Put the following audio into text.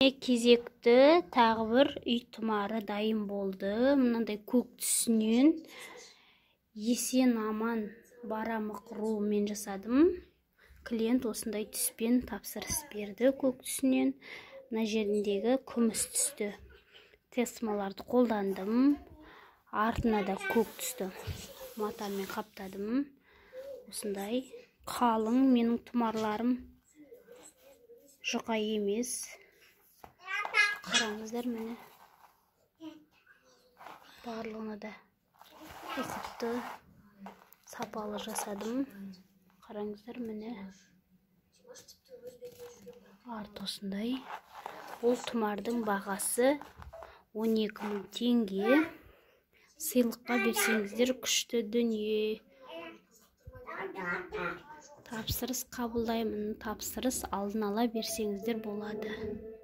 Кезекті тағы бір үй тұмары дайын болды. Мынандай көк түсінен есен аман барамық руымен жасадым. Клиент осындай түспен тапсырыс берді көк түсінен. Мына жеріндегі күміс түсті тесмаларды қолдандым. Артына да көк түсті матамен қаптадым. Осындай қалың менің тұмарларым, жұқа емес. Қараңыздар, міне барлығына да ұқыпты, сапалы жасадым. Қараңыздар, міне арты осындай. Ол тұмардың бағасы 12.000 теңге. Сыйлыққа берсеңіздер күшті дүние. Тапсырыс қабылдаймын, тапсырыс алдын ала берсеңіздер болады.